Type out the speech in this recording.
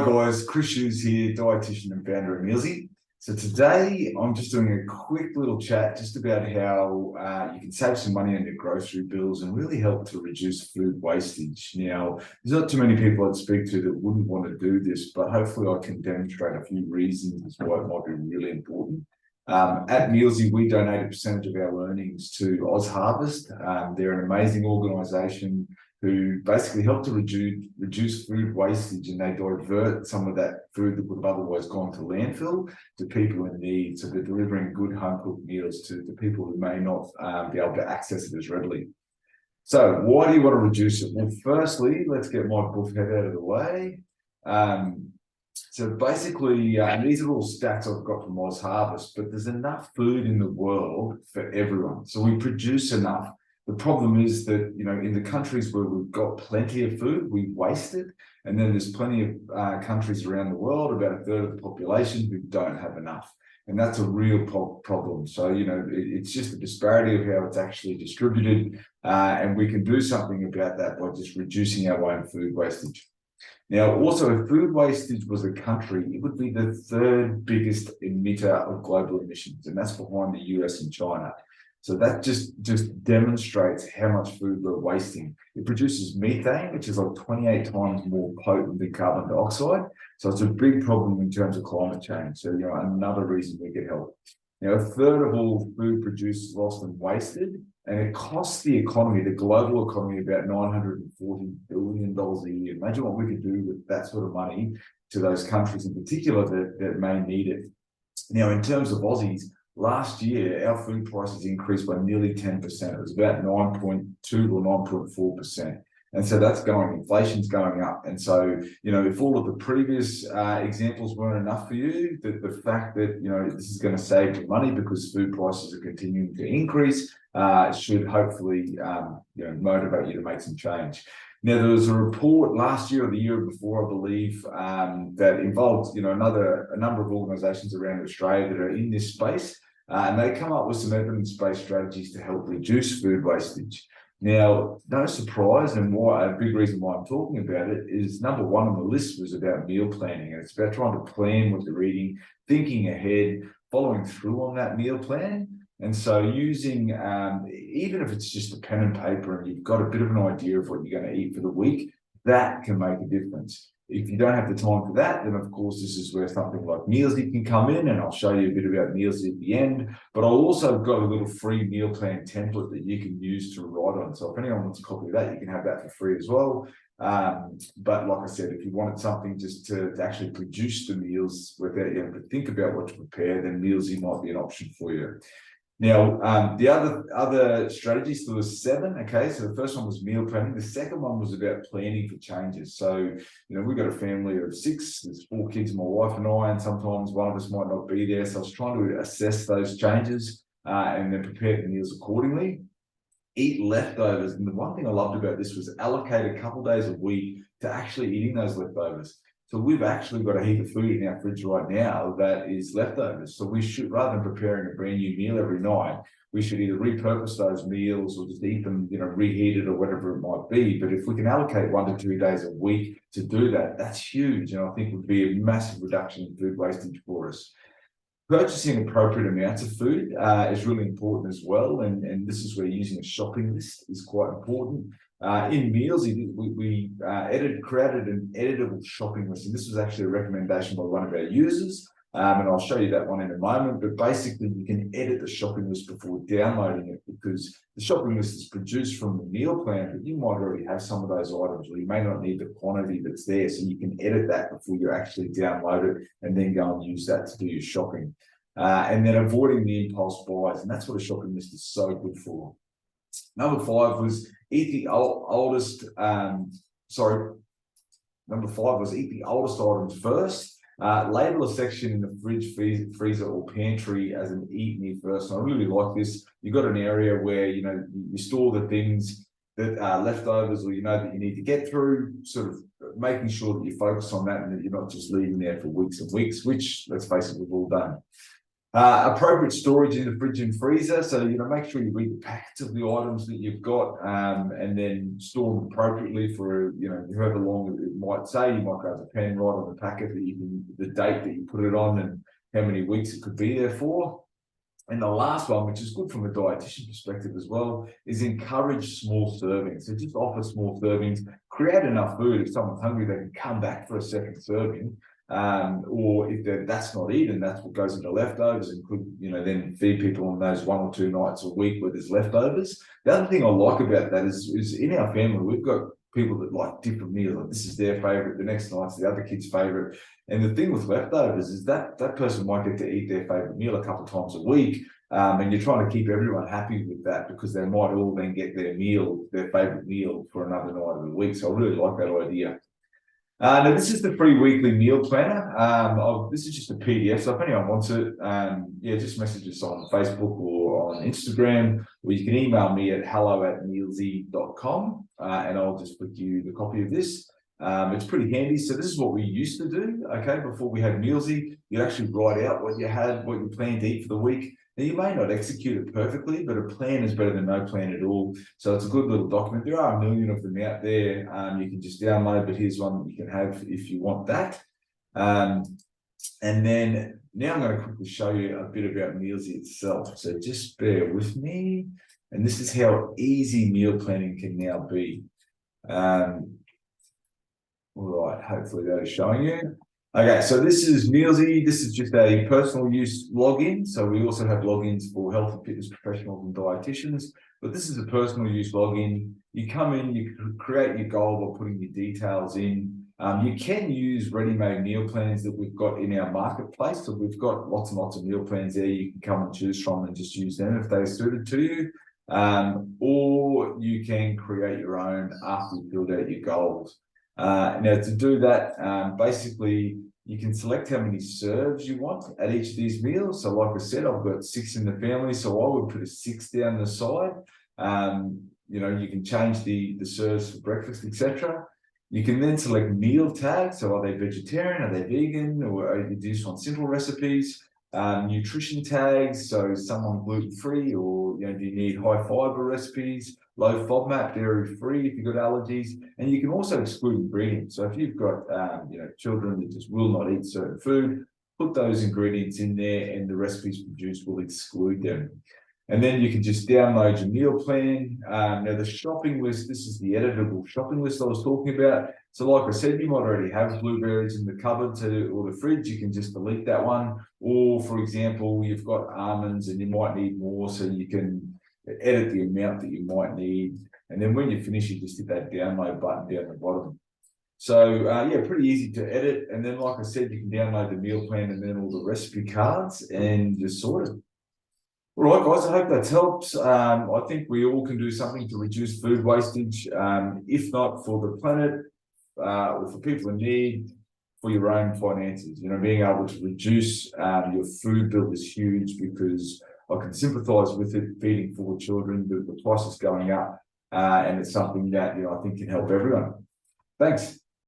guys, Chris Hughes here, dietitian and founder of MEALZEE. So today I'm just doing a quick little chat just about how you can save some money on your grocery bills and really help to reduce food wastage. Now, there's not too many people I'd speak to that wouldn't want to do this, but hopefully I can demonstrate a few reasons as why it might be really important. At MEALZEE, we donate a percentage of our earnings to OzHarvest. They're an amazing organisation who basically help to reduce food wastage, and they divert some of that food that would have otherwise gone to landfill to people in need. So they're delivering good home-cooked meals to people who may not be able to access it as readily. So why do you want to reduce it? Well, firstly, let's get my buff head out of the way. So basically, and these are all stats I've got from OzHarvest, but there's enough food in the world for everyone. So we produce enough. The problem is that, you know, in the countries where we've got plenty of food, we waste it. And then there's plenty of countries around the world, about a third of the population, who don't have enough. And that's a real problem. So, you know, it's just the disparity of how it's actually distributed. And we can do something about that by just reducing our own food wastage. Now, also, if food wastage was a country, it would be the third biggest emitter of global emissions, and that's behind the US and China. So that just demonstrates how much food we're wasting. It produces methane, which is like 28 times more potent than carbon dioxide. So it's a big problem in terms of climate change. So, you know, another reason we get help. Now, a third of all food produced is lost and wasted, and it costs the economy, the global economy, about $940 billion a year. Imagine what we could do with that sort of money to those countries in particular that may need it. Now, in terms of Aussies, last year, our food prices increased by nearly 10%. It was about 9.2 or 9.4%. And so that's inflation's going up. And so, you know, if all of the previous examples weren't enough for you, the fact that, you know, this is going to save you money because food prices are continuing to increase should hopefully, you know, motivate you to make some change. Now, there was a report last year or the year before, I believe, that involved, you know, a number of organisations around Australia that are in this space. And they come up with some evidence-based strategies to help reduce food wastage. Now, no surprise, and a big reason why I'm talking about it is number one on the list was about meal planning. And it's about trying to plan what you're eating, thinking ahead, following through on that meal plan. And so using, even if it's just a pen and paper and you've got a bit of an idea of what you're going to eat for the week, that can make a difference. If you don't have the time for that, then of course this is where something like MEALZEE can come in, and I'll show you a bit about MEALZEE at the end. But I'll also got a little free meal plan template that you can use to write on. So if anyone wants a copy of that, you can have that for free as well. But like I said, if you wanted something just to actually produce the meals without you having to think about what to prepare, then MEALZEE might be an option for you. Now, the other strategies, there was 7. Okay, so the first one was meal planning. The second one was about planning for changes. So, you know, we've got a family of 6. There's 4 kids, my wife and I, and sometimes one of us might not be there. So I was trying to assess those changes and then prepare the meals accordingly. Eat leftovers. And the one thing I loved about this was allocate a couple of days a week to actually eating those leftovers. So we've actually got a heap of food in our fridge right now that is leftovers. So we should, rather than preparing a brand new meal every night, we should either repurpose those meals or just eat them, you know, reheated or whatever it might be. But if we can allocate 1 to 2 days a week to do that, that's huge. And I think would be a massive reduction in food wastage for us. Purchasing appropriate amounts of food is really important as well. And this is where using a shopping list is quite important. In MEALZEE, we created an editable shopping list, and this was actually a recommendation by one of our users, and I'll show you that one in a moment. But basically, you can edit the shopping list before downloading it, because the shopping list is produced from the meal plan, but you might already have some of those items, or you may not need the quantity that's there, so you can edit that before you actually download it, and then go and use that to do your shopping. And then avoiding the impulse buys, and that's what a shopping list is so good for. Number 5 was eat the oldest. Number 5 was eat the oldest items first. Label a section in the fridge, freezer, or pantry as an eat me first. And I really like this. You've got an area where, you know, you store the things that are leftovers, or you know that you need to get through. Sort of making sure that you focus on that and that you're not just leaving there for weeks and weeks. Which, let's face it, we've all done. Appropriate storage in the fridge and freezer. So, make sure you read the packets of the items that you've got, and then store them appropriately for, however long it might say. You might grab a pen, write on the packet the date that you put it on and how many weeks it could be there for. And the last one, which is good from a dietitian perspective as well, is encourage small servings. So just offer small servings, create enough food. If someone's hungry, they can come back for a second serving. Or if that's not eaten, that's what goes into leftovers, and could, then feed people on those 1 or 2 nights a week where there's leftovers. The other thing I like about that is in our family, we've got people that like different meals. Like this is their favorite, the next night's the other kid's favorite. And the thing with leftovers is that person might get to eat their favorite meal a couple of times a week. And you're trying to keep everyone happy with that, because they might all then get their favorite meal for another night of the week. So I really like that idea. Now, this is the free weekly meal planner. This is just a PDF, so if anyone wants it, just message us on Facebook or on Instagram, or you can email me at hello@mealzee.com, and I'll just put you the copy of this. It's pretty handy. So this is what we used to do, okay, before we had MEALZEE. You actually write out what you planned to eat for the week. Now, you may not execute it perfectly, but a plan is better than no plan at all. So it's a good little document. There are a million of them out there. You can just download, but here's one that you can have if you want that. And then now I'm going to quickly show you a bit about MEALZEE itself. So just bear with me. And this is how easy meal planning can now be. All right, hopefully that is showing you. Okay, so this is MEALZEE. This is just a personal use login. So we also have logins for health and fitness professionals and dietitians, but this is a personal use login. You come in, you create your goal by putting your details in. You can use ready-made meal plans that we've got in our marketplace. So we've got lots and lots of meal plans there you can come and choose from and just use them if they're suited to you. Or you can create your own after you build out your goals. Now, to do that, basically, you can select how many serves you want at each of these meals. So like I said, I've got 6 in the family, so I would put a 6 down the side. You can change the serves for breakfast, etc. You can then select meal tags. So are they vegetarian, are they vegan, or do you just want simple recipes? Nutrition tags, so someone gluten-free, or do you need high fiber recipes, low FODMAP, dairy-free if you've got allergies, and you can also exclude ingredients. So if you've got children that just will not eat certain food, put those ingredients in there, and the recipes produced will exclude them. And then you can just download your meal plan. Now the shopping list, this is the editable shopping list I was talking about. So like I said, you might already have blueberries in the cupboard or the fridge. You can just delete that one. Or for example, you've got almonds and you might need more, so you can edit the amount that you might need. And then when you finish, you just hit that download button down the bottom. So pretty easy to edit. And then like I said, you can download the meal plan and then all the recipe cards and just sort it. All right, guys, I hope that helps. I think we all can do something to reduce food wastage, if not for the planet, or for people in need, for your own finances. Being able to reduce your food bill is huge, because I can sympathise with it, feeding 4 children, the price is going up, and it's something that I think can help everyone. Thanks.